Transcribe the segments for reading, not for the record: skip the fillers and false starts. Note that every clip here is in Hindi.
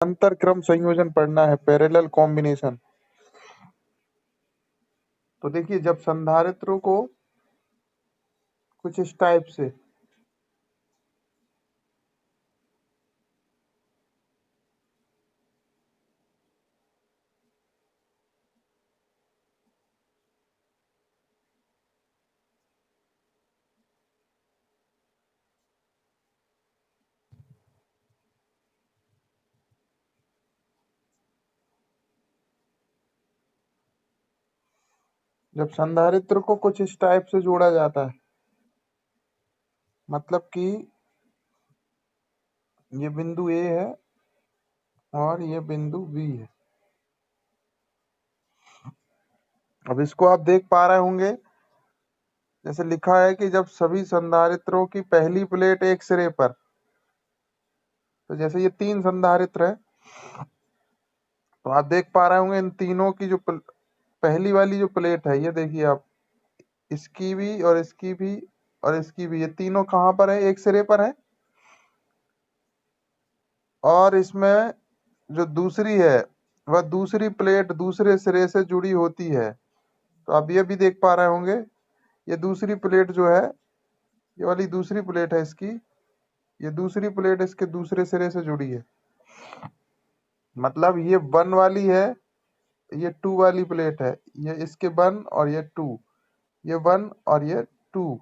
अंतर क्रम संयोजन पढ़ना है, पैरेलल कॉम्बिनेशन। तो देखिए, जब संधारित्रों को कुछ इस टाइप से जोड़ा जाता है, मतलब कि ये बिंदु ए है और ये बिंदु बी है। अब इसको आप देख पा रहे होंगे, जैसे लिखा है कि जब सभी संधारित्रों की पहली प्लेट एक सिरे पर, तो जैसे ये 3 संधारित्र है, तो आप देख पा रहे होंगे इन तीनों की जो पहली वाली जो प्लेट है, ये देखिए आप, इसकी भी और इसकी भी और इसकी भी, ये तीनों कहाँ पर है? एक सिरे पर है। और इसमें जो दूसरी है, वह दूसरी प्लेट दूसरे सिरे से जुड़ी होती है। तो आप ये भी देख पा रहे होंगे, ये दूसरी प्लेट जो है, ये वाली दूसरी प्लेट है इसकी, ये दूसरी प्लेट इसके दूसरे सिरे से जुड़ी है। मतलब ये 1 वाली है, ये 2 वाली प्लेट है, ये इसके 1 और ये 2, ये 1 और ये 2।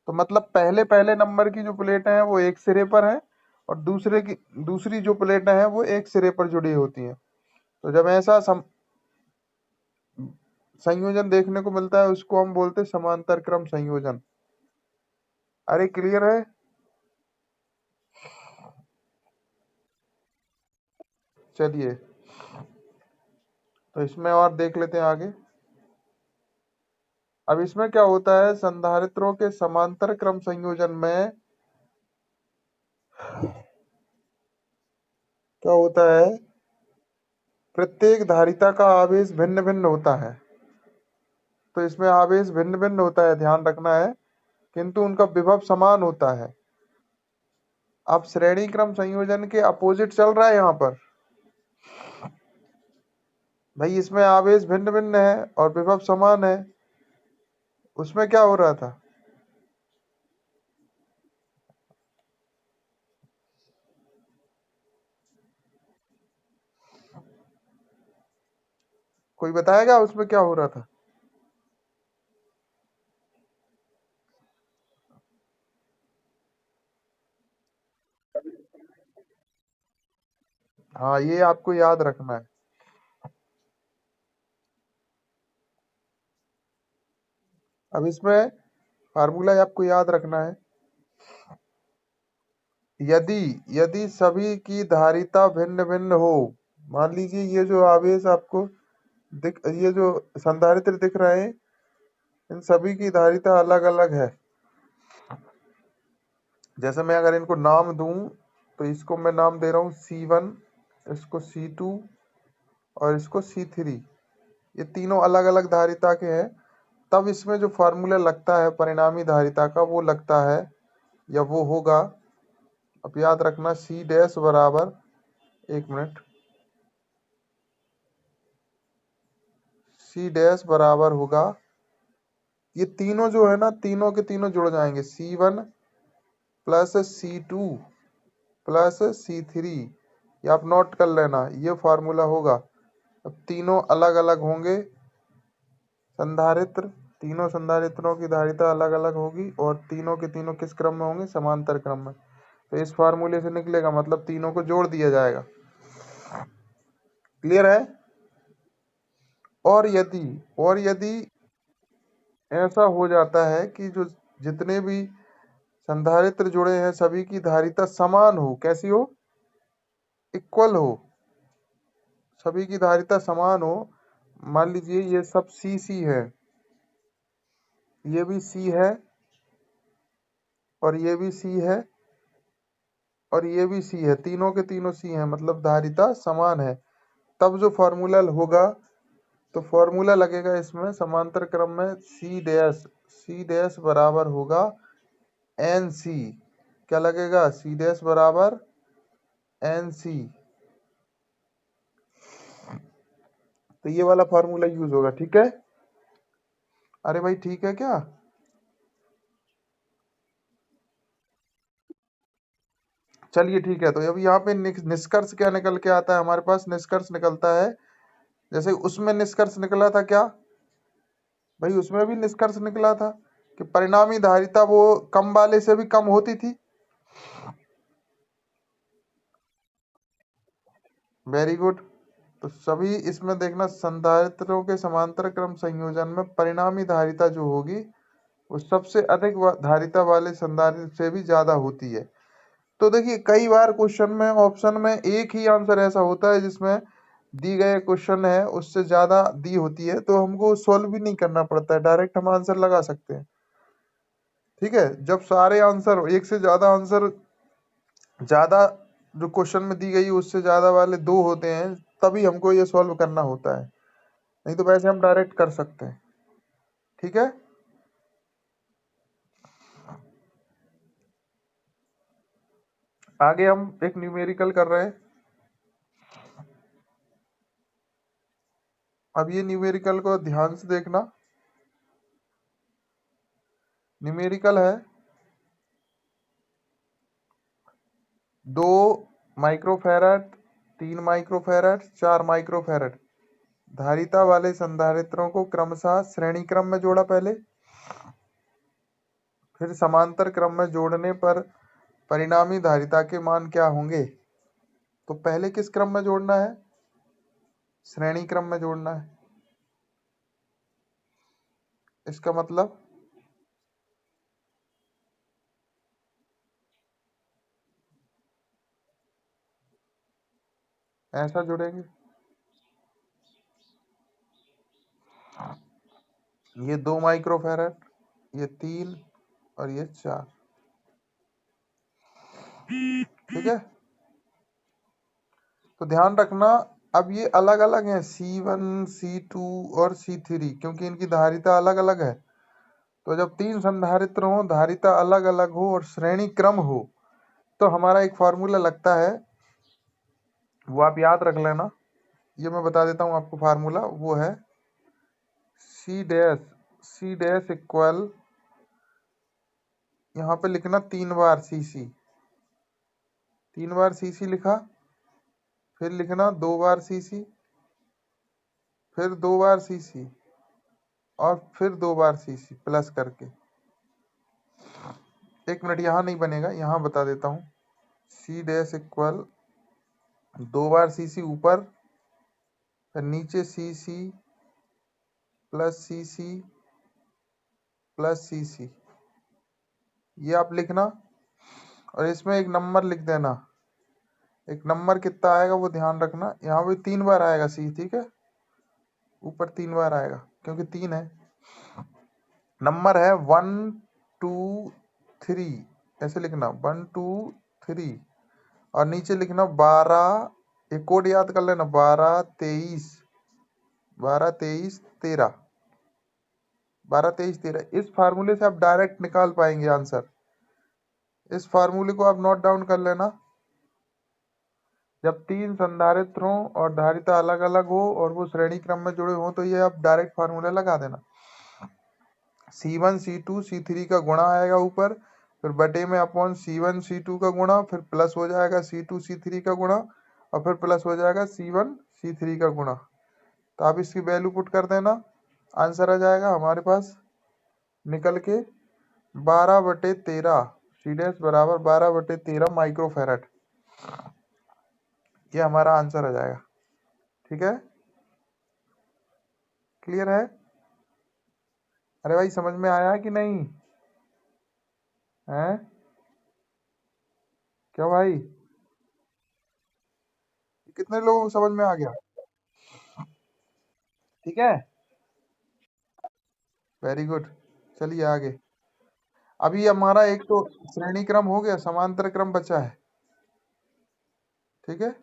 तो मतलब पहले पहले नंबर की जो प्लेटें हैं वो एक सिरे पर हैं, और दूसरी जो प्लेटें हैं वो एक सिरे पर जुड़ी होती हैं। तो जब ऐसा संयोजन देखने को मिलता है, उसको हम बोलते हैं समांतर क्रम संयोजन। अरे क्लियर है? चलिए, तो इसमें और देख लेते हैं आगे। अब इसमें क्या होता है, संधारित्रों के समांतर क्रम संयोजन में क्या होता है, प्रत्येक धारिता का आवेश भिन्न भिन्न होता है। तो इसमें आवेश भिन्न भिन्न होता है, ध्यान रखना है, किंतु उनका विभव समान होता है। अब श्रेणी क्रम संयोजन के अपोजिट चल रहा है यहाँ पर भाई, इसमें आवेश भिन्न भिन्न है और विभव समान है। उसमें क्या हो रहा था, कोई बताएगा उसमें क्या हो रहा था? हाँ, ये आपको याद रखना है। अब इसमें फार्मूला आपको याद रखना है, यदि यदि सभी की धारिता भिन्न भिन्न हो। मान लीजिए ये जो आवेश आपको ये जो संधारित्र दिख रहे हैं, इन सभी की धारिता अलग अलग है। जैसे मैं अगर इनको नाम दूं, तो इसको मैं नाम दे रहा हूं C1, इसको C2 और इसको C3। ये तीनों अलग अलग धारिता के हैं। तब इसमें जो फार्मूला लगता है परिणामी धारिता का, वो लगता है या वो होगा, अब याद रखना, C डैश बराबर, एक मिनट, C डैश बराबर होगा, ये तीनों जो है ना, तीनों के तीनों जुड़ जाएंगे, C1 plus C2 plus C3। ये आप नोट कर लेना, ये फार्मूला होगा। अब तीनों अलग अलग होंगे संधारित्र, तीनों संधारित्रों की धारिता अलग अलग होगी, और तीनों के तीनों किस क्रम में होंगे? समांतर क्रम में। तो इस फार्मूले से निकलेगा, मतलब तीनों को जोड़ दिया जाएगा। क्लियर है? और यदि ऐसा हो जाता है कि जो जितने भी संधारित्र जुड़े हैं सभी की धारिता समान हो, कैसी हो? इक्वल हो, सभी की धारिता समान हो। मान लीजिए ये सब सी है, ये भी सी है, और ये भी सी है, और ये भी सी है, तीनों के तीनों सी हैं, मतलब धारिता समान है। तब जो फॉर्मूला होगा, तो फॉर्मूला लगेगा इसमें समांतर क्रम में, सी डैश बराबर होगा एन सी। क्या लगेगा? सी डैश बराबर एन सी। तो ये वाला फॉर्मूला यूज होगा, ठीक है। अरे भाई ठीक है क्या? चलिए ठीक है, तो अब यहाँ पे निष्कर्ष क्या निकल के आता है हमारे पास? निष्कर्ष निकलता है, जैसे उसमें निष्कर्ष निकला था क्या भाई, उसमें भी निष्कर्ष निकला था कि परिणामी धारिता वो कम वाले से भी कम होती थी। Very good. तो सभी इसमें देखना, संधारित्रों के समांतर क्रम संयोजन में परिणामी धारिता जो होगी वो सबसे अधिक धारिता वाले संधारित्र से भी ज्यादा होती है। तो देखिए कई बार क्वेश्चन में ऑप्शन में एक ही आंसर ऐसा होता है जिसमें दी गए क्वेश्चन है उससे ज्यादा दी होती है, तो हमको सॉल्व भी नहीं करना पड़ता है, डायरेक्ट हम आंसर लगा सकते हैं। ठीक है, जब सारे आंसर एक से ज्यादा आंसर, ज्यादा जो क्वेश्चन में दी गई उससे ज्यादा वाले दो होते हैं, तभी हमको ये सॉल्व करना होता है, नहीं तो वैसे हम डायरेक्ट कर सकते हैं। ठीक है, आगे हम एक न्यूमेरिकल कर रहे हैं। अब ये न्यूमेरिकल को ध्यान से देखना। न्यूमेरिकल है 2 माइक्रोफैरड, 3 माइक्रोफैरड, 4 माइक्रोफैरड धारिता वाले संधारित्रों को क्रमशः श्रेणी क्रम में जोड़ा पहले, फिर समांतर क्रम में जोड़ने पर परिणामी धारिता के मान क्या होंगे? तो पहले किस क्रम में जोड़ना है? श्रेणी क्रम में जोड़ना है। इसका मतलब ऐसा जुड़ेंगे, ये 2 माइक्रोफैरड, ये 3 और ये 4। ठीक है, तो ध्यान रखना, अब ये अलग अलग हैं C1 C2 और C3, क्योंकि इनकी धारिता अलग अलग है। तो जब 3 संधारित्र हो, धारिता अलग अलग हो और श्रेणी क्रम हो, तो हमारा एक फॉर्मूला लगता है, वो आप याद रख लेना। ये मैं बता देता हूँ आपको फार्मूला, वो है सी डैश इक्वल, यहाँ पे लिखना 3 बार CC, 3 बार CC लिखा, फिर लिखना 2 बार CC, फिर 2 बार CC और फिर 2 बार CC प्लस करके। एक मिनट, यहाँ नहीं बनेगा, यहाँ बता देता हूँ। सी डैश इक्वल 2 बार CC ऊपर, फिर नीचे CC plus CC plus CC, ये आप लिखना और इसमें एक नंबर लिख देना। एक नंबर कितना आएगा वो ध्यान रखना, यहाँ भी 3 बार आएगा C, ठीक है, ऊपर 3 बार आएगा क्योंकि 3 है। नंबर है 1 2 3, ऐसे लिखना 1 2 3, और नीचे लिखना 12, एक कोड याद कर लेना, 12 23, 12 23 13, 12 23 13। इस फार्मूले से आप डायरेक्ट निकाल पाएंगे आंसर। इस फार्मूले को आप नोट डाउन कर लेना। जब 3 संधारित्र हों और धारिता अलग अलग हो और वो श्रेणी क्रम में जुड़े हों, तो ये आप डायरेक्ट फार्मूला लगा देना। C1 C2 C3 का गुणा आएगा ऊपर, फिर बटे में अपॉन C1 C2 का गुणा, फिर प्लस हो जाएगा C2 C3 का गुणा, और फिर प्लस हो जाएगा C1 C3 का गुणा। तो आप इसकी वैल्यू पुट कर देना, आंसर आ जाएगा हमारे पास निकल के 12/13, सी डैश बराबर 12/13 माइक्रोफैरड। ये हमारा आंसर आ जाएगा। ठीक है, क्लियर है? अरे भाई समझ में आया कि नहीं है? क्यों भाई, कितने लोगों को समझ में आ गया? ठीक है, वेरी गुड। चलिए आगे। अभी हमारा एक तो श्रेणी क्रम हो गया, समांतर क्रम बचा है। ठीक है,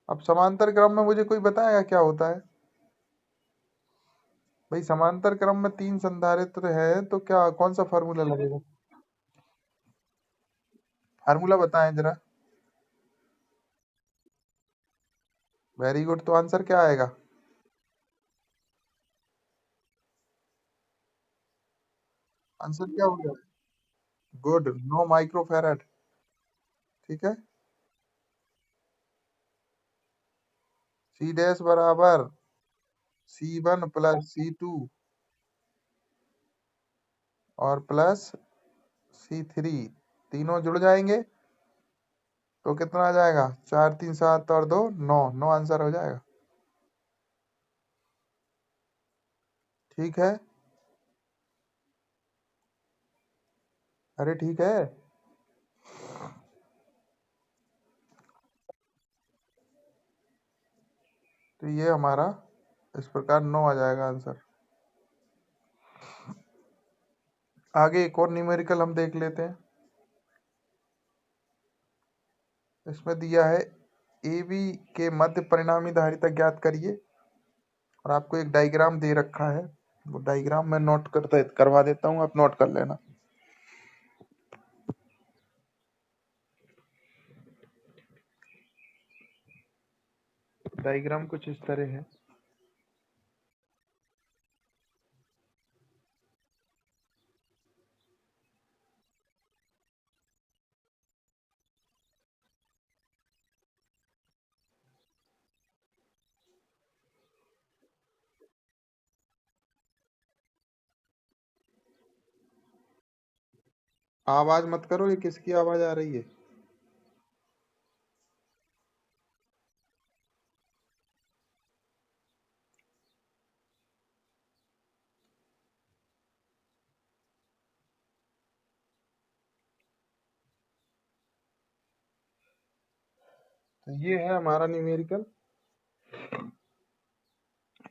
अब समांतर क्रम में मुझे कोई बताएगा क्या होता है? भाई समांतर क्रम में 3 संधारित्र है तो क्या, कौन सा फार्मूला लगेगा? फार्मूला बताएं जरा। वेरी गुड, तो आंसर क्या आएगा? आंसर क्या हो गया? Good, 9 microfarad. ठीक है। सी डैश बराबर C1 प्लस C2 और प्लस C3, तीनों जुड़ जाएंगे तो कितना आ जाएगा? 4 3 7 और 2 9, 9 आंसर हो जाएगा। ठीक है। अरे ठीक है। तो ये हमारा इस प्रकार 9 आ जाएगा आंसर। आगे एक और न्यूमेरिकल हम देख लेते हैं। इसमें दिया है ए बी के मध्य परिणामी धारिता ज्ञात करिए, और आपको एक डायग्राम दे रखा है। वो डायग्राम मैं नोट करवा देता हूँ, आप नोट कर लेना। डायग्राम कुछ इस तरह है। आवाज मत करो, ये किसकी आवाज आ रही है? तो ये है हमारा न्यूमेरिकल।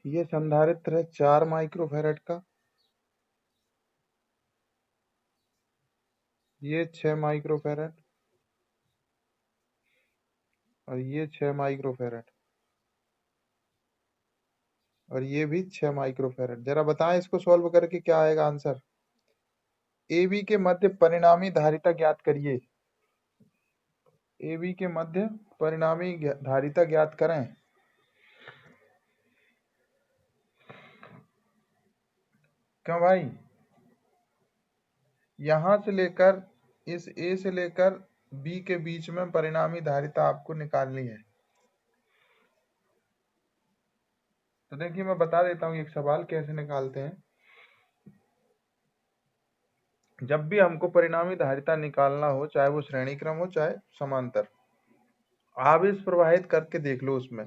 ये संधारित्र है 4 माइक्रोफैरड का, ये 6 माइक्रोफैरड, और ये 6 माइक्रोफैरड, और ये भी 6 माइक्रोफैरड। जरा बताएं इसको सॉल्व करके क्या आएगा आंसर। ए बी के मध्य परिणामी धारिता ज्ञात करिए। ए बी के मध्य परिणामी धारिता ज्ञात करें। क्यों भाई? यहां से लेकर इस ए से लेकर बी के बीच में परिणामी धारिता आपको निकालनी है। तो देखिए मैं बता देता हूँ एक सवाल कैसे निकालते हैं। जब भी हमको परिणामी धारिता निकालना हो, चाहे वो श्रेणी क्रम हो चाहे समांतर, आवेश प्रवाहित करके देख लो। उसमें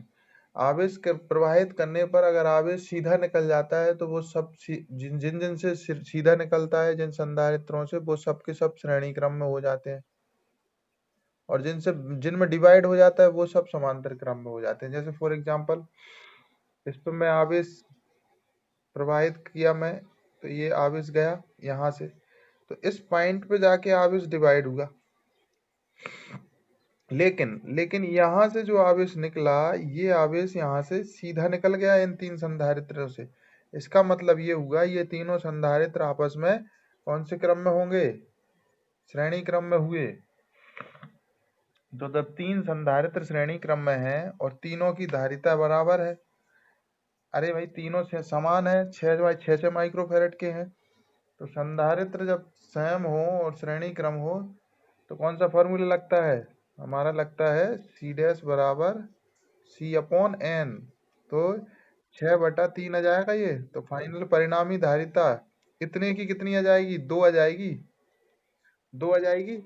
प्रवाहित करने पर अगर आवेश सीधा निकल जाता है तो वो सब जिन जिन जिन से सीधा निकलता है, जिन संधारित्रों से, वो सब के सब श्रेणी क्रम में हो जाते हैं, और जिनमें डिवाइड हो जाता है वो सब समांतर क्रम में हो जाते हैं। जैसे फॉर एग्जांपल इस पर मैं आवेश प्रवाहित किया मैं, तो ये आवेश गया यहाँ से, तो इस पॉइंट पे जाके आवेश डिवाइड हुआ। लेकिन यहाँ से जो आवेश निकला, ये आवेश यहाँ से सीधा निकल गया इन 3 संधारित्रों से। इसका मतलब ये हुआ ये तीनों संधारित्र आपस में कौन से क्रम में होंगे? श्रेणी क्रम में हुए। तो जब 3 संधारित्र श्रेणी क्रम में हैं और तीनों की धारिता बराबर है, अरे भाई तीनों से समान है, 6 माइक्रोफैरड के हैं, तो संधारित्र जब सेम हो और श्रेणी क्रम हो तो कौन सा फॉर्मूला लगता है? हमारा लगता है सी डैश बराबर C अपॉन N। तो 6/3 आ जाएगा ये। तो फाइनल परिणामी धारिता इतने की कितनी आ जाएगी? 2 आ जाएगी। 2 आ जाएगी।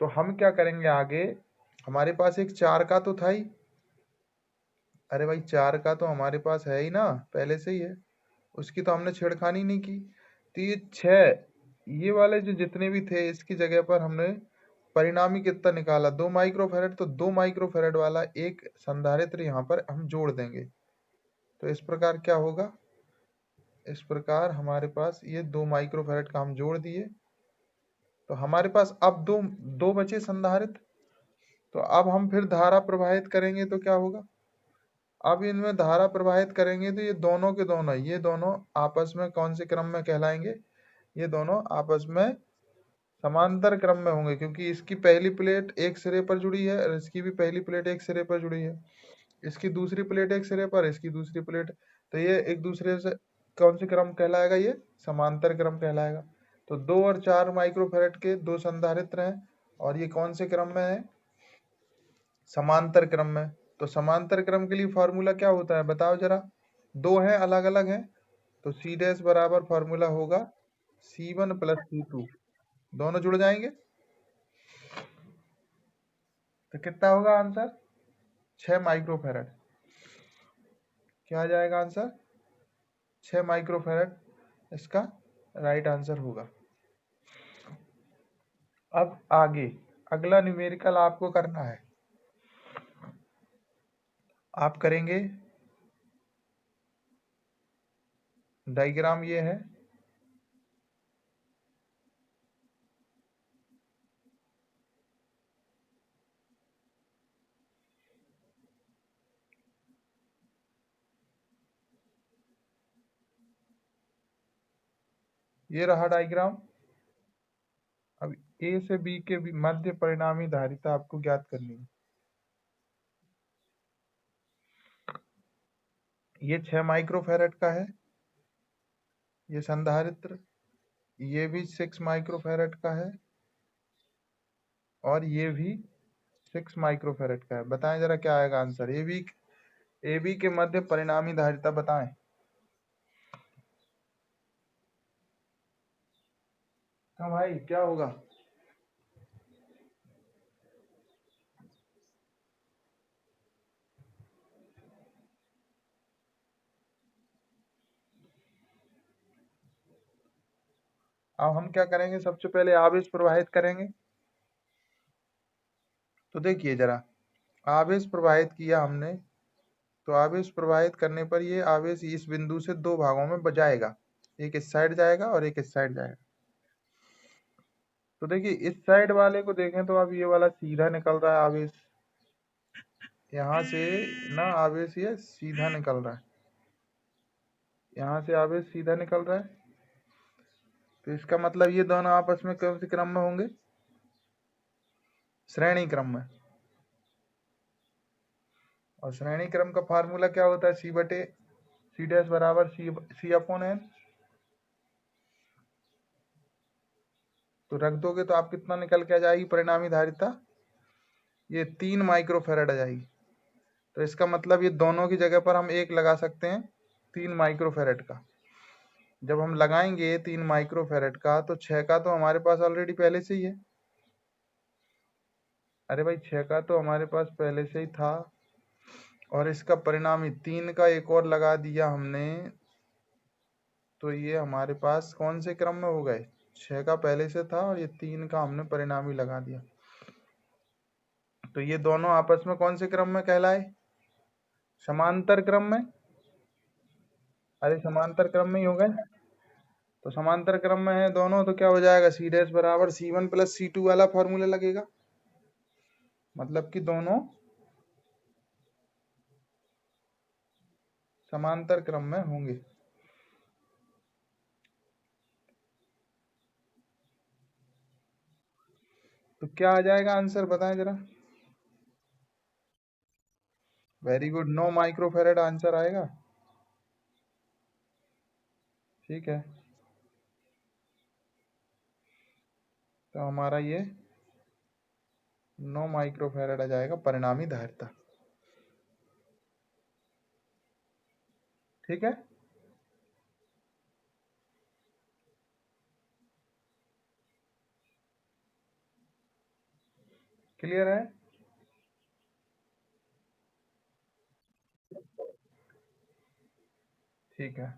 तो हम क्या करेंगे आगे? हमारे पास एक 4 का तो था ही। अरे भाई 4 का तो हमारे पास है ही ना, पहले से ही है, उसकी तो हमने छेड़खानी नहीं की। तो ये 6, ये वाले जो जितने भी थे इसकी जगह पर हमने परिणामी कितना निकाला? 2 माइक्रोफैरड। तो 2 माइक्रोफैरड वाला एक संधारित्र यहाँ पर हम जोड़ देंगे। तो इस प्रकार क्या होगा? इस प्रकार हमारे पास ये 2 माइक्रोफैरड का हम जोड़ दिए, तो हमारे पास अब दो दो बचे संधारित्र। तो अब हम फिर धारा प्रवाहित करेंगे तो क्या होगा? अब इनमें धारा प्रवाहित करेंगे तो ये दोनों के दोनों, ये दोनों आपस में कौन से क्रम में कहलाएंगे? ये दोनों आपस में समांतर क्रम में होंगे, क्योंकि इसकी पहली प्लेट एक सिरे पर जुड़ी है और इसकी भी पहली प्लेट एक सिरे पर जुड़ी है। इसकी दूसरी प्लेट एक सिरे पर, इसकी दूसरी प्लेट, तो ये एक दूसरे से कौन से क्रम कहलाएगा? ये समांतर क्रम कहलाएगा। तो 2 और 4 माइक्रोफैरेड के 2 संधारित्र हैं, और ये कौन से क्रम में है? समांतर क्रम में। तो समांतर क्रम के लिए फॉर्मूला क्या होता है बताओ जरा। 2 हैं, अलग अलग हैं, तो सी डैश बराबर फॉर्मूला होगा C1 प्लस C2। दोनों जुड़ जाएंगे तो कितना होगा आंसर? 6 माइक्रोफैरड। क्या आ जाएगा आंसर? 6 माइक्रोफैरड इसका राइट आंसर होगा। अब आगे अगला न्यूमेरिकल आपको करना है। आप करेंगे, डायग्राम ये है, ये रहा डायग्राम। अब ए से बी के मध्य परिणामी धारिता आपको ज्ञात करनी है। ये 6 माइक्रोफैरड का है, ये संधारित्र, ये भी 6 माइक्रोफैरड का है, और ये भी 6 माइक्रोफैरड का है। बताएं जरा क्या आएगा आंसर। ए बी के मध्य परिणामी धारिता बताएं। हाँ भाई, क्या होगा? अब हम क्या करेंगे, सबसे पहले आवेश प्रवाहित करेंगे। तो देखिए जरा, आवेश प्रवाहित किया हमने, तो आवेश प्रवाहित करने पर ये आवेश इस बिंदु से 2 भागों में जाएगा, एक इस साइड जाएगा और एक इस साइड जाएगा। तो देखिए इस साइड वाले को देखें तो अब ये वाला सीधा निकल रहा है आवेश, यहाँ से ना आवेश ये सीधा निकल रहा है, यहाँ से आवेश सीधा निकल रहा है। तो इसका मतलब ये दोनों आपस में कौन से क्रम में होंगे? श्रेणी क्रम में। और श्रेणी क्रम का फार्मूला क्या होता है? सी बटे सी डैश बराबर सी अपॉन एन। तो रख दोगे तो आप कितना निकल के आ जाएगी परिणामी धारिता? ये 3 माइक्रोफैरड आ जाएगी। तो इसका मतलब ये दोनों की जगह पर हम 1 लगा सकते हैं 3 माइक्रोफैरड का। जब हम लगाएंगे 3 माइक्रोफैरड का, तो 6 का तो हमारे पास ऑलरेडी पहले से ही है। अरे भाई 6 का तो हमारे पास पहले से ही था, और इसका परिणामी 3 का एक और लगा दिया हमने, तो ये हमारे पास कौन से क्रम में हो गए? 6 का पहले से था और ये 3 का हमने परिणामी लगा दिया। तो ये दोनों आपस में कौन से क्रम में कहलाए? समांतर क्रम में। अरे समांतर क्रम में ही हो गए। तो समांतर क्रम में है दोनों, तो क्या हो जाएगा? सी डैश बराबर C1 प्लस C2 वाला फॉर्मूला लगेगा। मतलब कि दोनों समांतर क्रम में होंगे। तो क्या आ जाएगा आंसर बताएं जरा। वेरी गुड, 9 माइक्रोफैरड आंसर आएगा। ठीक है, तो हमारा ये 9 माइक्रोफैरड आ जाएगा परिणामी धारिता। ठीक है, क्लियर है? ठीक है,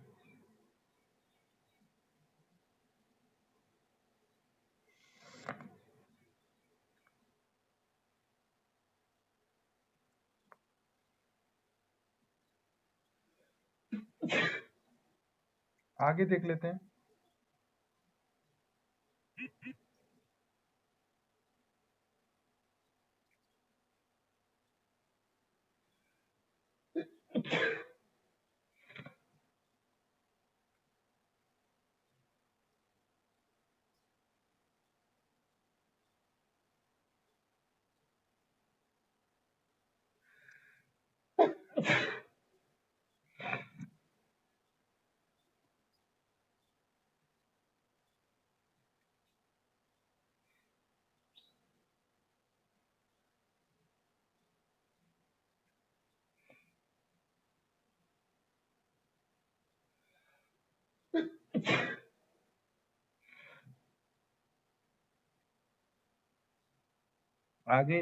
आगे देख लेते हैं। आगे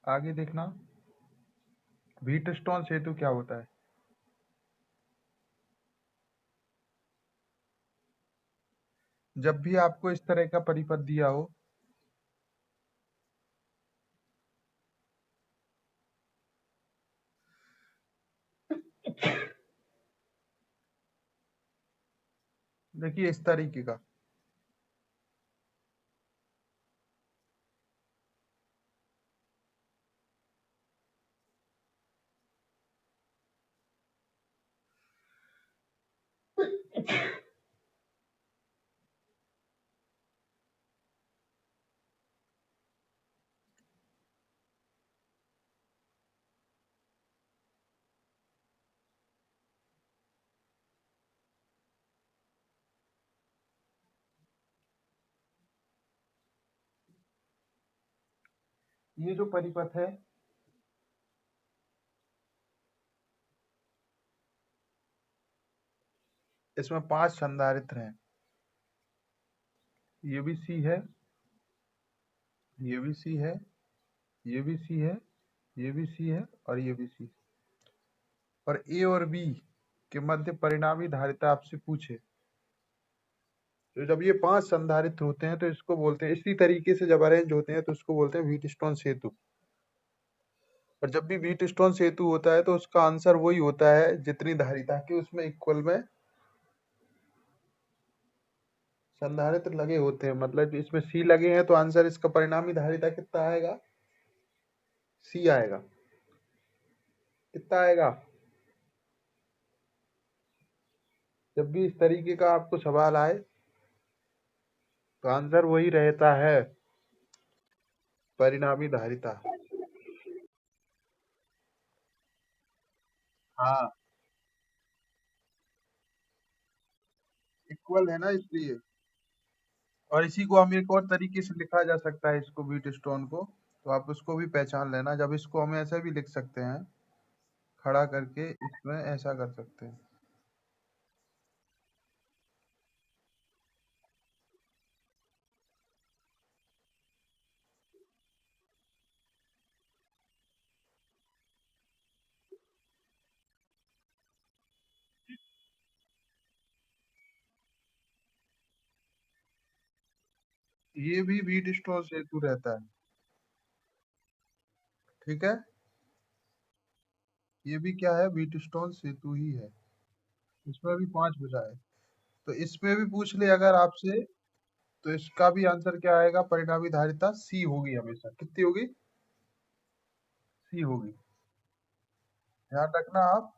आगे देखना, व्हीटस्टोन सेतु क्या होता है? जब भी आपको इस तरह का परिपथ दिया हो, देखिए इस तरीके का, ये जो परिपथ है, इसमें 5 संधारित्र हैं। ये भी सी है, ये भी सी है, ये भी सी है, ये भी सी है और ये भी सी। और ए और बी के मध्य परिणामी धारिता आपसे पूछे, तो जब ये 5 संधारित्र होते हैं तो इसको बोलते हैं, इसी तरीके से जब अरेंज होते हैं तो इसको बोलते हैं व्हीटस्टोन सेतु। और जब भी व्हीटस्टोन सेतु होता है तो उसका आंसर वही होता है जितनी धारिता के उसमें इक्वल में संधारित्र लगे होते हैं। मतलब इसमें सी लगे हैं तो आंसर इसका परिणामी धारिता कितना आएगा? सी आएगा। कितना आएगा? जब भी इस तरीके का आपको सवाल आए तो आंसर वही रहता है, परिणामी धारिता। हाँ, इक्वल है ना इसलिए। और इसी को हम एक और तरीके से लिखा जा सकता है, इसको व्हीटस्टोन को, तो आप उसको भी पहचान लेना। जब इसको हम ऐसे भी लिख सकते हैं, खड़ा करके इसमें ऐसा कर सकते हैं। ये भी व्हीटस्टोन सेतु रहता है, ठीक है। ये भी क्या है? व्हीटस्टोन सेतु ही है। इसमें भी 5 भुजाएं। तो इसमें भी पूछ ले अगर आपसे, तो इसका भी आंसर क्या आएगा? परिणामी धारिता सी होगी हमेशा। कितनी होगी? सी होगी। ध्यान रखना आप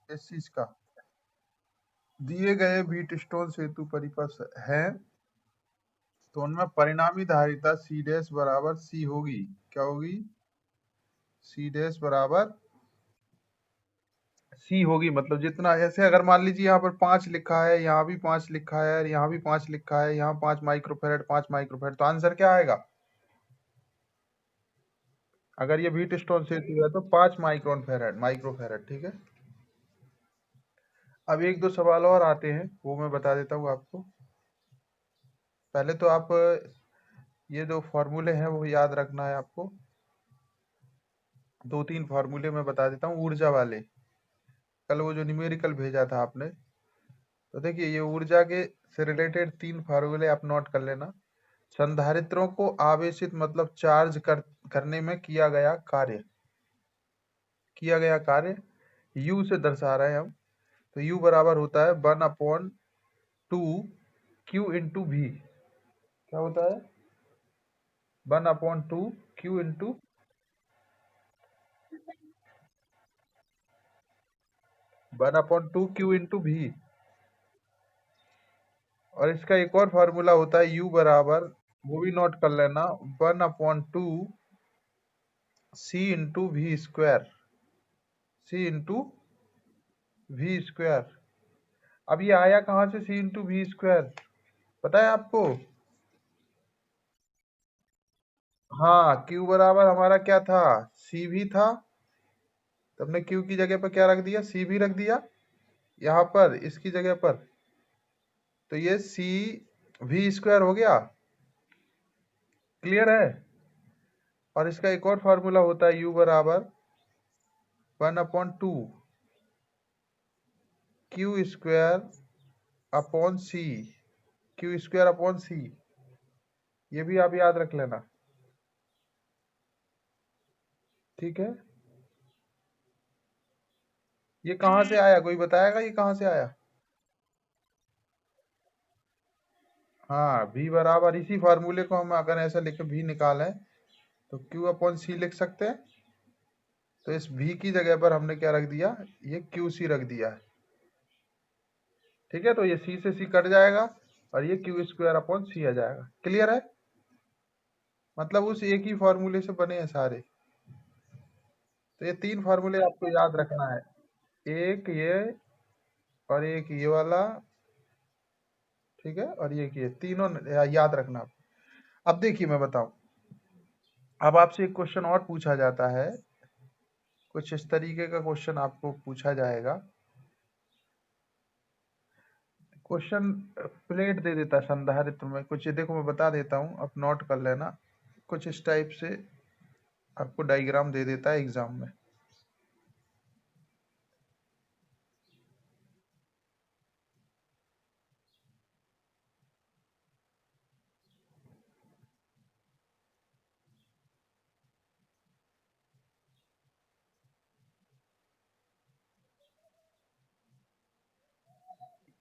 इस चीज का। दिए गए व्हीटस्टोन सेतु परिपथ हैं तो उनमें परिणामी धारिता सी डैश बराबर सी होगी। क्या होगी? सी डैश बराबर सी होगी। मतलब जितना, ऐसे अगर मान लीजिए यहाँ पर 5 लिखा है, यहाँ भी 5 लिखा है, यहाँ भी 5 लिखा है, यहाँ 5 माइक्रोफेरेड, 5 माइक्रोफेरेड, तो आंसर क्या आएगा? अगर ये व्हीटस्टोन सेतु है तो 5 माइक्रोन फेरेड, माइक्रोफेरेड, ठीक है। अब एक दो सवाल और आते हैं, वो मैं बता देता हूँ आपको। पहले तो आप ये दो फॉर्मूले हैं वो याद रखना है आपको। दो तीन फॉर्मूले मैं बता देता हूँ ऊर्जा वाले। कल वो जो न्यूमेरिकल भेजा था आपने, तो देखिए ये ऊर्जा के से रिलेटेड 3 फॉर्मूले आप नोट कर लेना। संधारित्रों को आवेशित मतलब चार्ज करने में किया गया कार्य U से दर्शा रहे हैं हम। तो U बराबर होता है 1/2 Q इंटू V। क्या होता है? 1/2 Q into 1/2 Q into V। और इसका एक और फार्मूला होता है U बराबर, वो भी नोट कर लेना, 1/2 C into V square. C into V square. अब ये आया कहाँ से, सी इंटू वी स्क्वायर, पता है आपको? हाँ, क्यू बराबर हमारा क्या था, सी भी था, तो हमने क्यू की जगह पर क्या रख दिया, सी भी रख दिया यहाँ पर इसकी जगह पर, तो ये सी वी स्क्वायर हो गया। क्लियर है? और इसका एक और फॉर्मूला होता है, यू बराबर 1/2 क्यू स्क्वायर अपॉन सी, क्यू स्क्वायर अपॉन सी, ये भी आप याद रख लेना। ठीक है, ये कहाँ से आया, कोई बताएगा ये कहाँ से आया? हाँ, v बराबर, इसी फार्मूले को हम अगर ऐसा लिख v निकालें तो q अपॉन सी लिख सकते हैं। तो इस v की जगह पर हमने क्या रख दिया, ये क्यू सी रख दिया है। ठीक है, तो ये c से c कट जाएगा और ये क्यू स्क्वायर अपॉन सी आ जाएगा। क्लियर है? मतलब उस एक ही फॉर्मूले से बने हैं सारे। तो ये 3 फार्मूले आपको याद रखना है, एक ये और एक ये वाला, ठीक है, और ये तीनों याद रखना आप। अब देखिए मैं बताऊं, अब आपसे एक क्वेश्चन और पूछा जाता है, कुछ इस तरीके का क्वेश्चन आपको पूछा जाएगा। क्वेश्चन प्लेट दे देता है संधारित्र में कुछ, ये देखो मैं बता देता हूँ, आप नोट कर लेना। कुछ इस टाइप से आपको डायग्राम दे देता है एग्जाम में।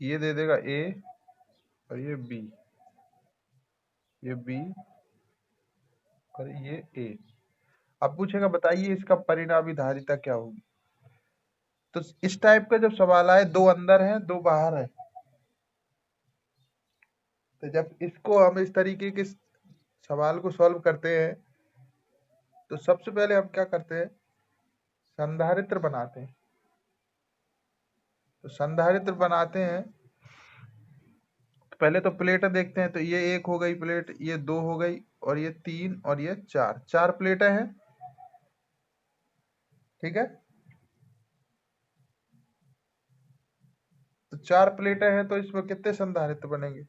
ये दे देगा ए और ये बी, ये बी और ये ए। अब पूछेगा बताइए इसका परिणामी धारिता क्या होगी। तो इस टाइप का जब सवाल आए, दो अंदर है दो बाहर है, तो जब इसको हम इस तरीके के सवाल को सॉल्व करते हैं तो सबसे पहले हम क्या करते हैं, संधारित्र बनाते हैं। तो संधारित्र बनाते हैं तो पहले तो प्लेट देखते हैं, तो ये एक हो गई प्लेट, ये दो हो गई, और ये तीन, और ये चार, चार प्लेटें हैं। ठीक है, तो चार प्लेटें हैं, तो इसमें कितने संधारित्र बनेंगे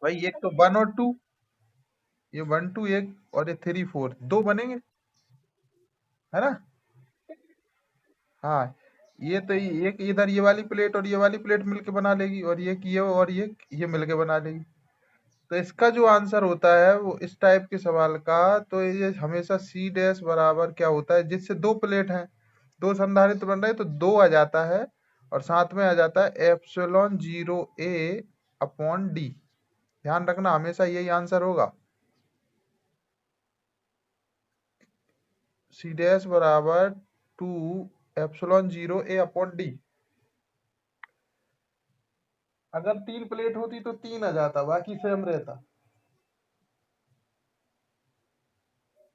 भाई? एक तो 1 और 2, ये 1 2 एक, और ये 3 4, दो बनेंगे, है ना? हाँ, ये तो एक इधर ये वाली प्लेट और ये वाली प्लेट मिलके बना लेगी, और ये और ये मिलके बना लेगी। तो इसका जो आंसर होता है वो इस टाइप के सवाल का, तो ये हमेशा सी डैश बराबर क्या होता है, जिससे दो प्लेट हैं, दो संधारित्र बन रहे हैं, तो दो आ जाता है, और साथ में आ जाता है एप्सिलॉन 0 a अपॉन डी। ध्यान रखना हमेशा यही आंसर होगा, सी डैश बराबर 2 एप्सिलॉन 0 a अपॉन डी। अगर तीन प्लेट होती तो तीन आ जाता, बाकी सेम रहता।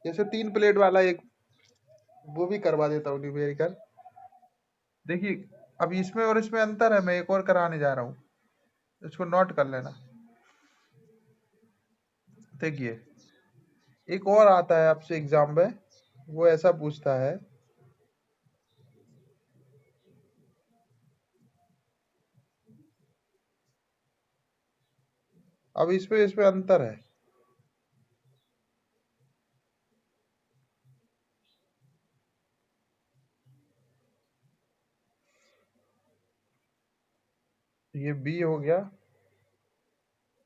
जैसे तीन प्लेट वाला एक वो भी करवा देता हूँ न्यूमेरिकल। देखिए, अब इसमें और इसमें अंतर है, मैं एक और कराने जा रहा हूँ, इसको नोट कर लेना। देखिए, एक और आता है आपसे एग्जाम में, वो ऐसा पूछता है, अब इसमें अंतर है। ये बी हो गया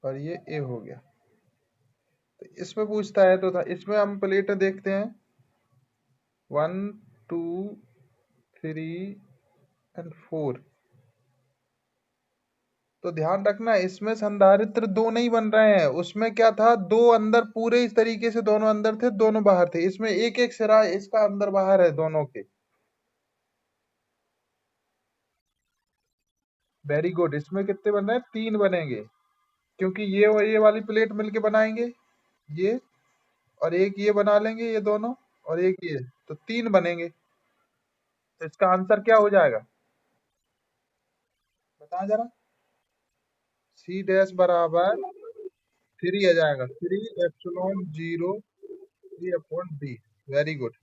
और ये ए हो गया। तो इसमें पूछता है, तो था इसमें हम प्लेट देखते हैं 1 2 3 और 4। तो ध्यान रखना इसमें संधारित्र दो नहीं बन रहे हैं, उसमें क्या था, दो अंदर पूरे इस तरीके से, दोनों अंदर थे दोनों बाहर थे, इसमें एक एक सिरा इसका अंदर बाहर है दोनों के। वेरी गुड, इसमें कितने बन रहे हैं, तीन बनेंगे, क्योंकि ये और ये वाली प्लेट मिलके बनाएंगे ये, और एक ये बना लेंगे ये दोनों, और एक ये, तो तीन बनेंगे। तो इसका आंसर क्या हो जाएगा, बता जरा। सी डैश बराबर 3 आ जाएगा, 3 epsilon 0 3 upon D. Very good.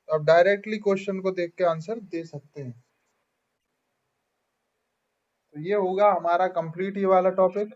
अब डायरेक्टली क्वेश्चन को देख के आंसर दे सकते हैं। तो ये होगा हमारा कंप्लीट ये वाला टॉपिक।